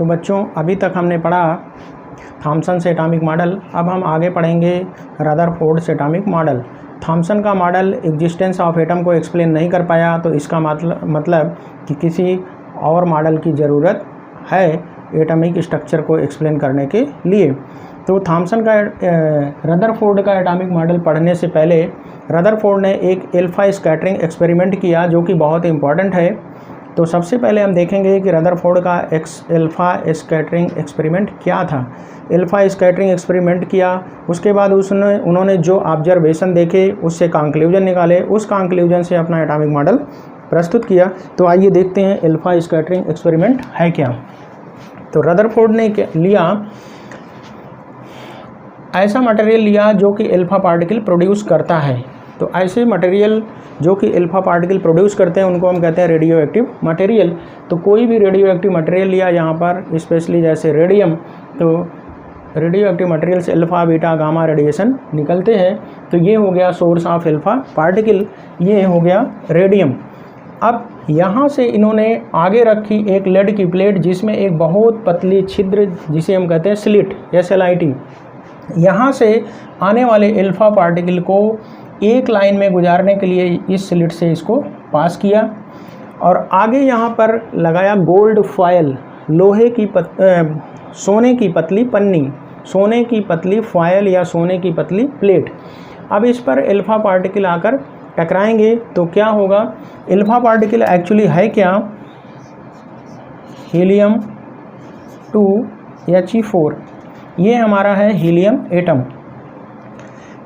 तो बच्चों अभी तक हमने पढ़ा थॉमसन से एटॉमिक मॉडल, अब हम आगे पढ़ेंगे रदरफोर्ड से एटॉमिक मॉडल। थॉमसन का मॉडल एग्जिस्टेंस ऑफ एटम को एक्सप्लेन नहीं कर पाया, तो इसका मतलब कि किसी और मॉडल की ज़रूरत है एटॉमिक स्ट्रक्चर को एक्सप्लेन करने के लिए। तो थॉमसन का रदरफोर्ड का एटॉमिक मॉडल पढ़ने से पहले रदरफोर्ड ने एक एल्फा स्कैटरिंग एक्सपेरिमेंट किया जो कि बहुत इंपॉर्टेंट है। तो सबसे पहले हम देखेंगे कि रदरफोर्ड का एल्फा स्कैटरिंग एक्सपेरिमेंट क्या था। एल्फा स्कैटरिंग एक्सपेरिमेंट किया, उसके बाद उन्होंने जो ऑब्जर्वेशन देखे उससे कंक्लूजन निकाले, उस कंक्लूजन से अपना एटॉमिक मॉडल प्रस्तुत किया। तो आइए देखते हैं एल्फा स्कैटरिंग एक्सपेरिमेंट है क्या। तो रदरफोर्ड ने लिया ऐसा मटेरियल लिया जो कि एल्फा पार्टिकल प्रोड्यूस करता है। तो ऐसे मटेरियल जो कि एल्फा पार्टिकल प्रोड्यूस करते हैं उनको हम कहते हैं रेडियो एक्टिव मटेरियल। तो कोई भी रेडियो एक्टिव मटेरियल लिया यहाँ पर, स्पेशली जैसे रेडियम, तो रेडियो एक्टिव मटेरियल से अल्फ़ा बीटा गामा रेडिएशन निकलते हैं। तो ये हो गया सोर्स ऑफ एल्फा पार्टिकल, ये हो गया रेडियम। अब यहाँ से इन्होंने आगे रखी एक लेड की प्लेट जिसमें एक बहुत पतली छिद्र जिसे हम कहते हैं स्लिट, SLIT, यहाँ से आने वाले एल्फा पार्टिकल को एक लाइन में गुजारने के लिए इस स्लिट से इसको पास किया और आगे यहाँ पर लगाया गोल्ड फॉयल, लोहे की सोने की पतली पन्नी, सोने की पतली फॉयल या सोने की पतली प्लेट। अब इस पर एल्फा पार्टिकल आकर टकराएंगे तो क्या होगा, एल्फा पार्टिकल एक्चुअली है क्या, हीलियम 2He4, ये हमारा है हीलियम एटम।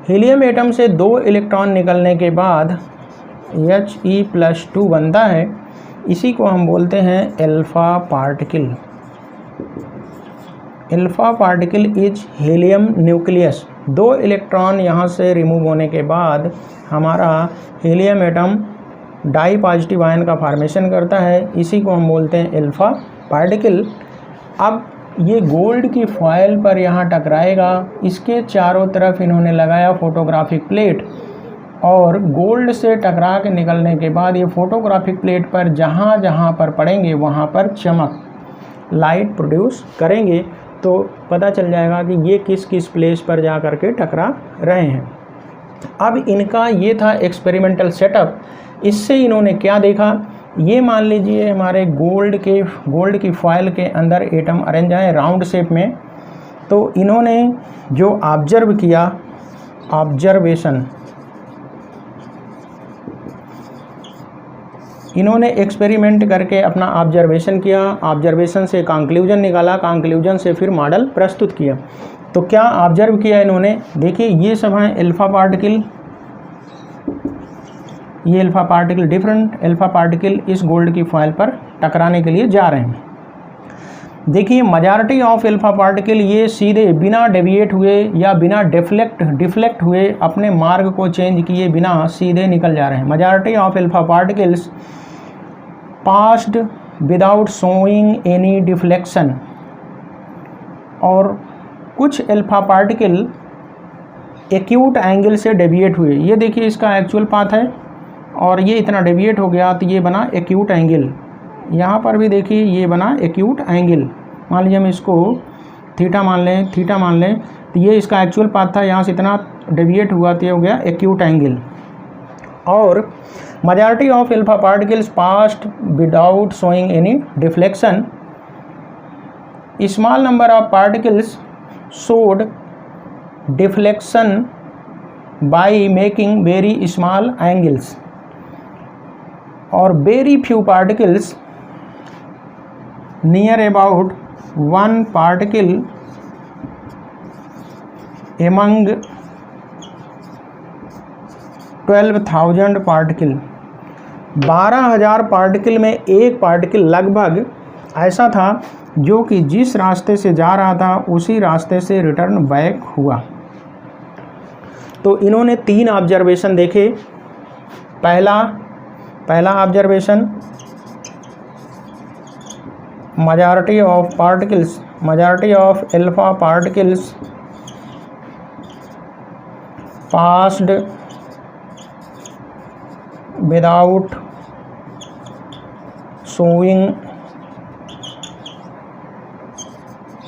हीलियम एटम से 2 इलेक्ट्रॉन निकलने के बाद He+2 बनता है, इसी को हम बोलते हैं alpha particle. Alpha particle is helium nucleus. 2 electron यहाँ से रिमूव होने के बाद हमारा helium atom di positive ion का फॉर्मेशन करता है, इसी को हम बोलते हैं एल्फा पार्टिकल। अब ये गोल्ड की फॉयल पर यहाँ टकराएगा, इसके चारों तरफ इन्होंने लगाया फोटोग्राफिक प्लेट और गोल्ड से टकरा के निकलने के बाद ये फोटोग्राफिक प्लेट पर जहाँ जहाँ पर पड़ेंगे वहाँ पर चमक, लाइट प्रोड्यूस करेंगे। तो पता चल जाएगा कि ये किस किस प्लेस पर जा कर के टकरा रहे हैं। अब इनका ये था एक्सपेरिमेंटल सेटअप। इससे इन्होंने क्या देखा, ये मान लीजिए हमारे गोल्ड की फॉयल के अंदर एटम अरेंज है राउंड शेप में। तो इन्होंने जो ऑब्जर्व किया, ऑब्जर्वेशन, इन्होंने एक्सपेरिमेंट करके अपना ऑब्जर्वेशन किया, ऑब्जर्वेशन से कंक्लूजन निकाला, कंक्लूजन से फिर मॉडल प्रस्तुत किया। तो क्या ऑब्जर्व किया इन्होंने, देखिए ये सब हैं एल्फा पार्टिकल, ये alpha particle, different alpha particle इस गोल्ड की फॉयल पर टकराने के लिए जा रहे हैं। देखिए मेजॉरिटी ऑफ एल्फा पार्टिकल ये सीधे बिना डेविएट हुए या बिना डिफ्लेक्ट हुए, अपने मार्ग को चेंज किए बिना सीधे निकल जा रहे हैं। Majority of alpha particles passed without showing any deflection, और कुछ एल्फा पार्टिकल एक्यूट एंगल से डेविएट हुए। ये देखिए इसका एक्चुअल पाथ है और ये इतना डेविएट हो गया तो ये बना एक्यूट एंगल। यहाँ पर भी देखिए ये बना एक्यूट एंगल। मान लीजिए हम इसको थीटा मान लें, तो ये इसका एक्चुअल पाथ था, यहाँ से इतना डेविएट हुआ तो ये हो गया एक्यूट एंगल। और majority of alpha particles passed without showing any deflection. A small number of particles showed deflection by making very small angles, or very few particles, near about 1 particle among 12,000 particle, 12,000 particle में एक particle लगभग ऐसा था जो कि जिस रास्ते से जा रहा था उसी रास्ते से रिटर्न बैक हुआ। तो इन्होंने 3 ऑब्जर्वेशन देखे। पहला observation, majority of alpha particles passed without showing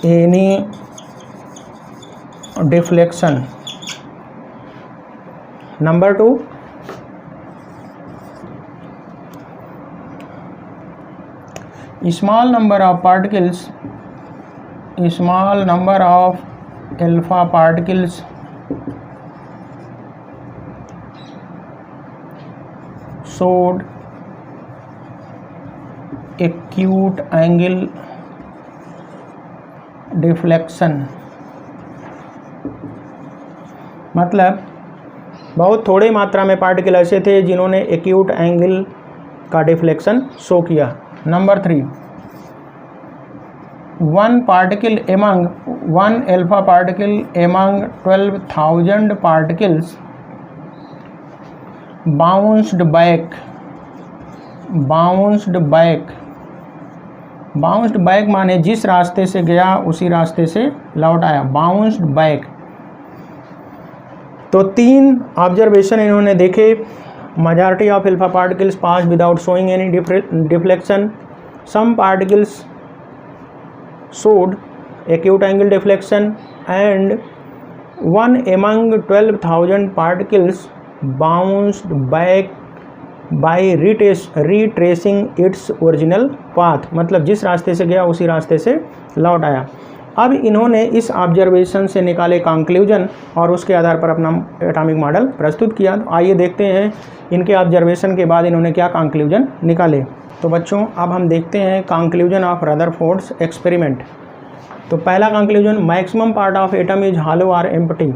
any deflection. Number 2, small number of alpha particles showed acute angle deflection. मतलब बहुत थोड़ी मात्रा में पार्टिकल ऐसे थे जिन्होंने एक्यूट एंगल का डिफ्लेक्शन शो किया। Number 3, one alpha particle among 12,000 particles bounced back माने जिस रास्ते से गया उसी रास्ते से लौट आया, बाउंस्ड बैक। तो 3 ऑब्जर्वेशन इन्होंने देखे। majority of alpha particles pass without showing any deflection. Some particles showed acute angle deflection, and one among 12,000 particles bounced back by retracing its original path. मतलब जिस रास्ते से गया उसी रास्ते से लौट आया। अब इन्होंने इस ऑब्जर्वेशन से निकाले कंक्लूजन और उसके आधार पर अपना एटॉमिक मॉडल प्रस्तुत किया। तो आइए देखते हैं इनके ऑब्जर्वेशन के बाद इन्होंने क्या कंक्लूजन निकाले। तो बच्चों अब हम देखते हैं कंक्लूजन ऑफ रदरफोर्ड्स एक्सपेरिमेंट। तो पहला conclusion, maximum part of atom is hollow और एम्प्टी।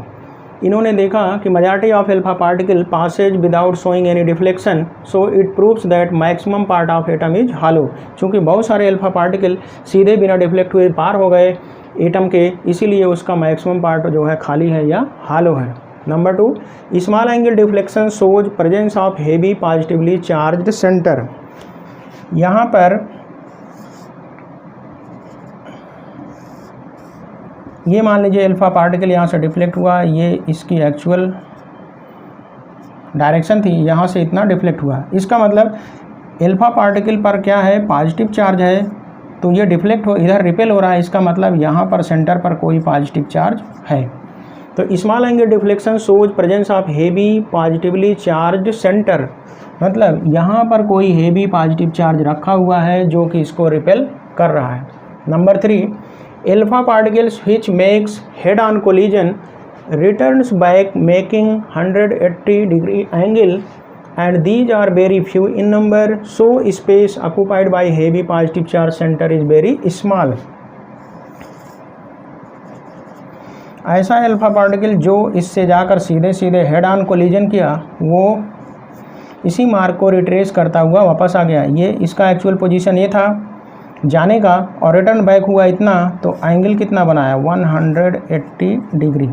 इन्होंने देखा कि majority of alpha particle passes without showing any deflection, so it proves that maximum part of atom is hollow. चूँकि बहुत सारे alpha particle सीधे बिना डिफ्लेक्ट हुए पार हो गए एटम के, इसीलिए उसका मैक्सिमम पार्ट जो है खाली है या हॉलो है। Number 2, small angle deflection shows presence of heavy positively charged centre. यहाँ पर ये मान लीजिए अल्फा पार्टिकल यहाँ से डिफ्लेक्ट हुआ, ये इसकी एक्चुअल डायरेक्शन थी, यहाँ से इतना डिफ्लेक्ट हुआ। इसका मतलब अल्फा पार्टिकल पर क्या है, पॉजिटिव चार्ज है, तो ये डिफ्लेक्ट हो इधर रिपेल हो रहा है। इसका मतलब यहाँ पर सेंटर पर कोई पॉजिटिव चार्ज है। तो small angle deflection shows presence of heavy positively charged centre, मतलब यहाँ पर कोई हेवी पॉजिटिव चार्ज रखा हुआ है जो कि इसको रिपेल कर रहा है। Number 3, alpha particles which makes head-on collision returns back making 180 degree angle, and these are very few in number, so space occupied by heavy positive charge center is very small. ऐसा alpha particle जो इससे जाकर सीधे सीधे head on collision किया, वो इसी मार्ग को रिट्रेस करता हुआ वापस आ गया। ये इसका एक्चुअल पोजीशन ये था जाने का, और रिटर्न बैक हुआ इतना, तो एंगल कितना बनाया, 180 डिग्री।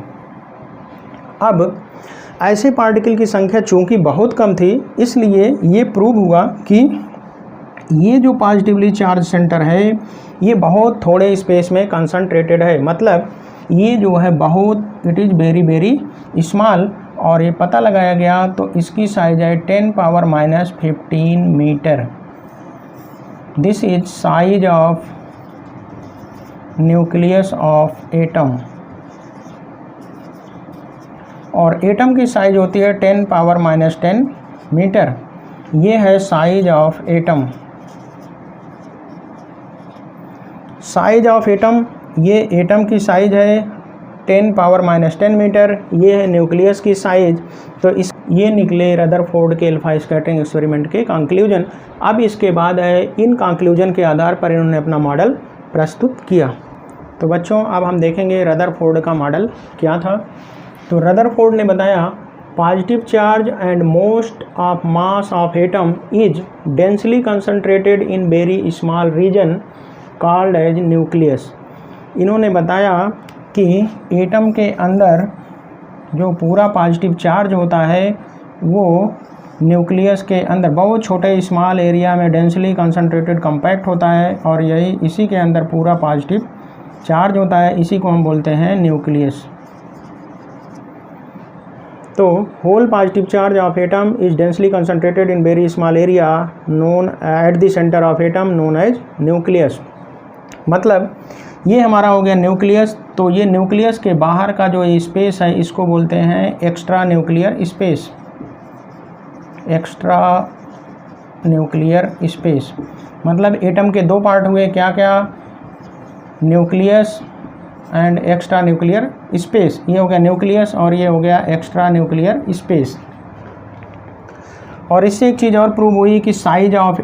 अब ऐसे पार्टिकल की संख्या चूंकि बहुत कम थी, इसलिए ये प्रूव हुआ कि ये जो पॉजिटिवली चार्ज सेंटर है ये बहुत थोड़े स्पेस में कंसंट्रेटेड है। मतलब ये जो है बहुत, it is very very small, और ये पता लगाया गया तो इसकी साइज है 10⁻⁻15 metre. This is size of nucleus of atom, और एटम की साइज होती है 10⁻⁻10 मीटर। ये है size of atom. Size of atom, ये एटम की साइज है 10⁻⁻10 मीटर। ये है न्यूक्लियस की साइज। तो ये निकले रदरफोर्ड के अल्फा स्कैटरिंग एक्सपेरिमेंट के कंक्लूजन। अब इसके बाद है इन कंक्लूजन के आधार पर इन्होंने अपना मॉडल प्रस्तुत किया। तो बच्चों अब हम देखेंगे रदरफोर्ड का मॉडल क्या था। तो रदरफोर्ड ने बताया positive charge and most of mass of atom is densely concentrated in very small region called as nucleus. इन्होंने बताया कि एटम के अंदर जो पूरा पॉजिटिव चार्ज होता है वो न्यूक्लियस के अंदर बहुत छोटे स्मॉल एरिया में डेंसली कंसंट्रेटेड कम्पैक्ट होता है, और यही इसी के अंदर पूरा पॉजिटिव चार्ज होता है। इसी को हम बोलते हैं न्यूक्लियस। तो whole positive charge of atom is densely concentrated in very small area known at the centre of atom known as nucleus. मतलब ये हमारा हो गया न्यूक्लियस। तो ये न्यूक्लियस के बाहर का जो स्पेस है इसको बोलते हैं extra nuclear space. Extra nuclear space मतलब एटम के दो पार्ट हुए, क्या क्या, nucleus and extra nuclear space. ये हो गया न्यूक्लियस और ये हो गया एक्स्ट्रा न्यूक्लियर स्पेस। और इससे एक चीज़ और प्रूव हुई कि size of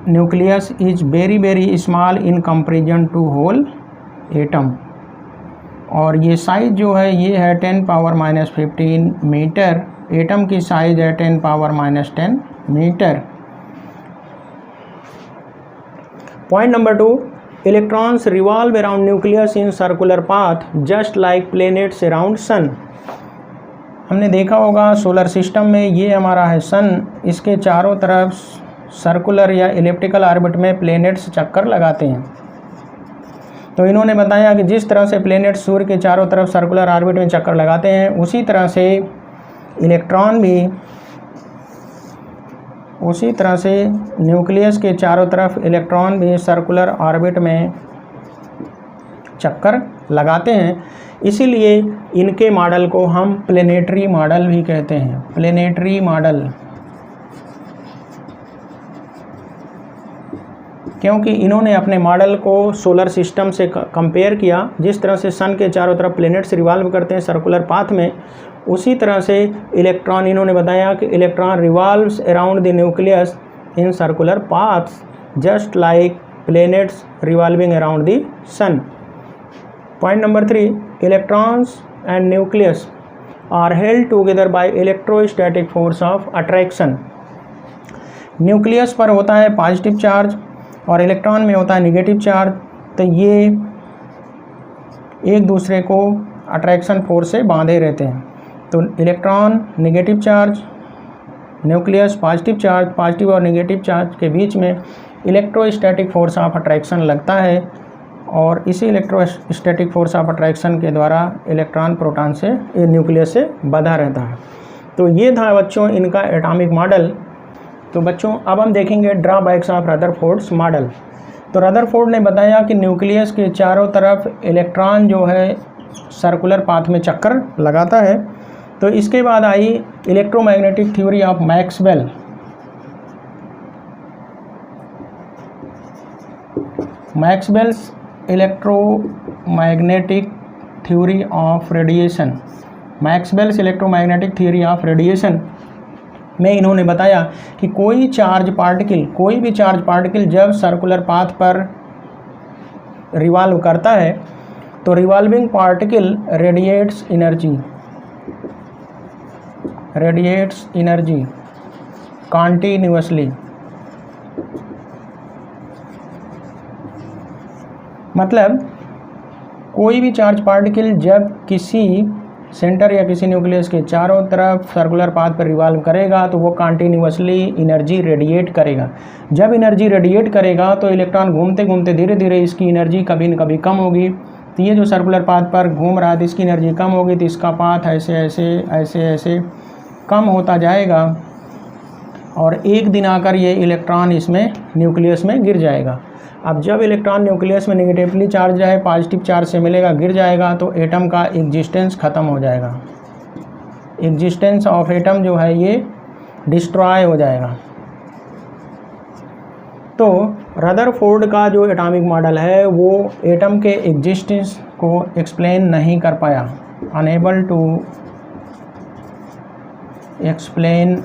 nucleus is very very small in comparison to whole atom. और ये साइज जो है ये है 10⁻⁻15 मीटर। एटम की साइज है 10⁻⁻10 metre. Point number 2, electrons revolve around nucleus in circular path just like planets around sun. हमने देखा होगा सोलर सिस्टम में ये हमारा है सन, इसके चारों तरफ सर्कुलर या इलिप्टिकल ऑर्बिट में प्लैनेट्स चक्कर लगाते हैं। तो इन्होंने बताया कि जिस तरह से प्लैनेट्स सूर्य के चारों तरफ सर्कुलर ऑर्बिट में चक्कर लगाते हैं, उसी तरह से न्यूक्लियस के चारों तरफ इलेक्ट्रॉन भी सर्कुलर ऑर्बिट में चक्कर लगाते हैं। इसीलिए इनके मॉडल को हम प्लैनेटरी मॉडल भी कहते हैं। प्लैनेटरी मॉडल, क्योंकि इन्होंने अपने मॉडल को सोलर सिस्टम से कंपेयर किया। जिस तरह से सन के चारों तरफ प्लैनेट्स रिवॉल्व करते हैं सर्कुलर पाथ में, उसी तरह से इलेक्ट्रॉन, इन्होंने बताया कि electron revolves around the nucleus in circular paths just like planets revolving around the sun. Point number 3, electrons and nucleus are held together by electrostatic force of attraction. Nucleus पर होता है पॉजिटिव चार्ज और electron में होता है negative charge. तो ये एक दूसरे को अट्रैक्शन फोर्स से बांधे रहते हैं। तो electron negative charge, nucleus positive charge, positive और निगेटिव चार्ज के बीच में इलेक्ट्रोस्टैटिक फोर्स ऑफ अट्रैक्शन लगता है और इसी इलेक्ट्रोस्टैटिक फोर्स ऑफ अट्रैक्शन के द्वारा इलेक्ट्रॉन प्रोटॉन से न्यूक्लियस से बंधा रहता है। तो ये था बच्चों इनका एटॉमिक मॉडल। तो बच्चों अब हम देखेंगे ड्रॉबैक्स ऑफ रदरफोर्ड्स मॉडल। तो रदरफोर्ड ने बताया कि न्यूक्लियस के चारों तरफ इलेक्ट्रॉन जो है सर्कुलर पाथ में चक्कर लगाता है। तो इसके बाद आई electromagnetic theory of Maxwell. Maxwell's electromagnetic theory of radiation. Maxwell's electromagnetic theory of radiation में इन्होंने बताया कि कोई भी चार्ज पार्टिकल जब सर्कुलर पाथ पर रिवॉल्व करता है तो revolving particle radiates energy continuously. मतलब कोई भी चार्ज पार्टिकल जब किसी सेंटर या किसी न्यूक्लियस के चारों तरफ सर्कुलर पाथ पर रिवॉल्व करेगा तो वो कॉन्टिन्यूअसली एनर्जी रेडिएट करेगा। जब एनर्जी रेडिएट करेगा तो इलेक्ट्रॉन घूमते घूमते धीरे धीरे इसकी एनर्जी कभी न कभी कम होगी। तो ये जो सर्कुलर पाथ पर घूम रहा है तो इसकी एनर्जी कम होगी, तो इसका पाथ ऐसे कम होता जाएगा और एक दिन आकर ये इलेक्ट्रॉन इसमें न्यूक्लियस में गिर जाएगा। अब जब इलेक्ट्रॉन न्यूक्लियस में नेगेटिवली चार्ज है, पॉजिटिव चार्ज से मिलेगा, गिर जाएगा, तो एटम का एग्जिस्टेंस ख़त्म हो जाएगा। एग्जिस्टेंस ऑफ एटम जो है ये डिस्ट्रॉय हो जाएगा। तो रदरफोर्ड का जो एटॉमिक मॉडल है वो एटम के एग्जिस्टेंस को एक्सप्लेन नहीं कर पाया। Unable to explain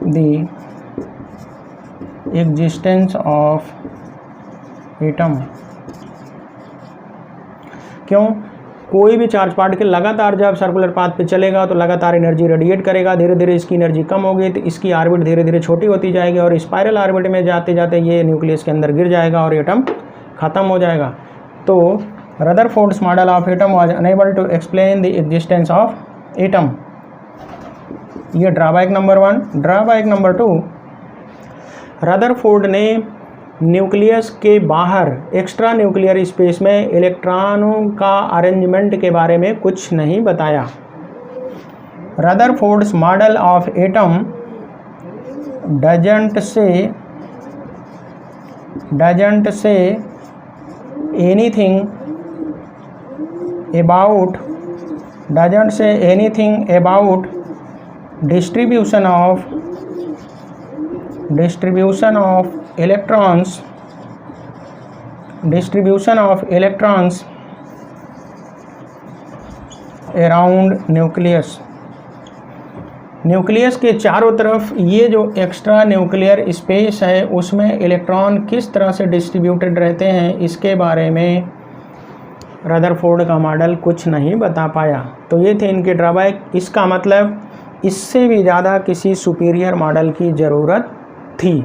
the existence of atom. क्यों? कोई भी चार्ज पार्टिकल लगातार जब सर्कुलर पाथ पे चलेगा तो लगातार एनर्जी रेडिएट करेगा, धीरे धीरे इसकी एनर्जी कम होगी तो इसकी ऑर्बिट धीरे धीरे छोटी होती जाएगी और स्पाइरल ऑर्बिट में जाते जाते ये न्यूक्लियस के अंदर गिर जाएगा और एटम ख़त्म हो जाएगा। तो Rutherford's model of atom was unable to explain the existence of atom. ये drawback number 1। Drawback number 2, Rutherford ने न्यूक्लियस के बाहर एक्स्ट्रा न्यूक्लियर स्पेस में इलेक्ट्रॉनों का अरेंजमेंट के बारे में कुछ नहीं बताया। Rutherford's model of atom doesn't say anything about distribution of electrons around nucleus. Nucleus के चारों तरफ ये जो एक्स्ट्रा न्यूक्लियर स्पेस है उसमें इलेक्ट्रॉन किस तरह से डिस्ट्रीब्यूटेड रहते हैं, इसके बारे में रदरफोर्ड का मॉडल कुछ नहीं बता पाया। तो ये थे इनके ड्रॉबैक। इसका मतलब इससे भी ज़्यादा किसी सुपीरियर मॉडल की ज़रूरत थी।